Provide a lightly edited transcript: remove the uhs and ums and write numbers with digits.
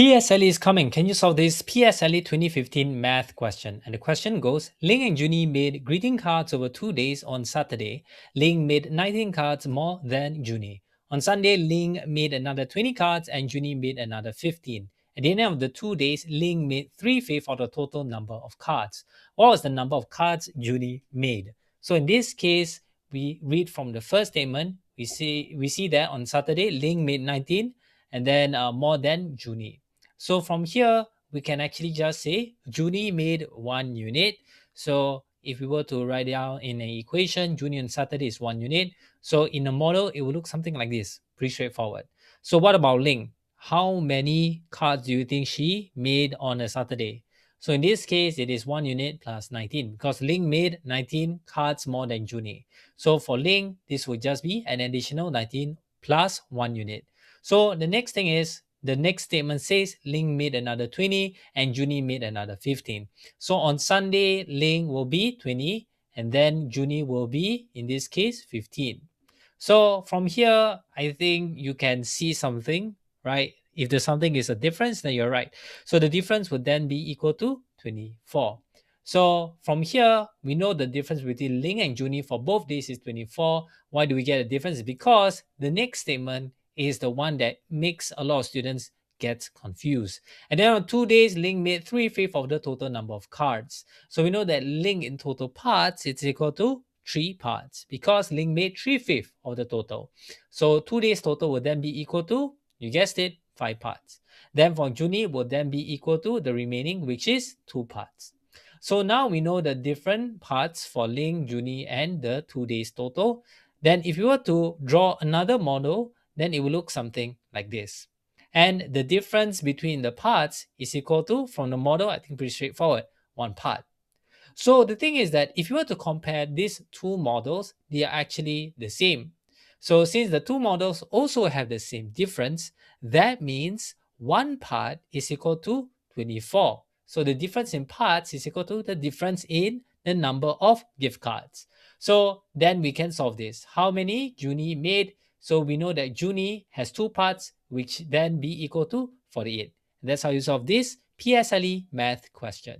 PSLE is coming. Can you solve this PSLE 2015 math question? And the question goes, Ling and Junie made greeting cards over 2 days on Saturday. Ling made 19 cards more than Junie. On Sunday, Ling made another 20 cards and Junie made another 15. At the end of the 2 days, Ling made 3/5 of the total number of cards. What was the number of cards Junie made? So in this case, we read from the first statement. We see that on Saturday, Ling made 19 and then more than Junie. So from here, we can actually just say Junie made 1 unit. So if we were to write down in an equation, Junie on Saturday is 1 unit. So in a model, it will look something like this. Pretty straightforward. So what about Ling? How many cards do you think she made on a Saturday? So in this case, it is 1 unit plus 19 because Ling made 19 cards more than Junie. So for Ling, this would just be an additional 19 plus 1 unit. So the next thing is, the next statement says Ling made another 20 and Junie made another 15. So on Sunday, Ling will be 20 and then Junie will be, in this case, 15. So from here, I think you can see something, right? If the something is a difference, then you're right. So the difference would then be equal to 24. So from here, we know the difference between Ling and Junie for both days is 24. Why do we get a difference? Because the next statement is the one that makes a lot of students get confused. And then on 2 days, Ling made 3/5 of the total number of cards. So we know that Ling in total parts is equal to 3 parts because Ling made 3/5 of the total. So 2 days total would then be equal to, you guessed it, 5 parts. Then for Junie would then be equal to the remaining, which is 2 parts. So now we know the different parts for Ling, Junie, and the 2 days total. Then if you were to draw another model, then it will look something like this. And the difference between the parts is equal to, from the model, I think pretty straightforward, 1 part. So the thing is that if you were to compare these two models, they are actually the same. So since the two models also have the same difference, that means 1 part is equal to 24. So the difference in parts is equal to the difference in the number of gift cards. So then we can solve this. How many Junie made? So we know that Junie has 2 parts, which then be equal to 48. That's how you solve this PSLE math question.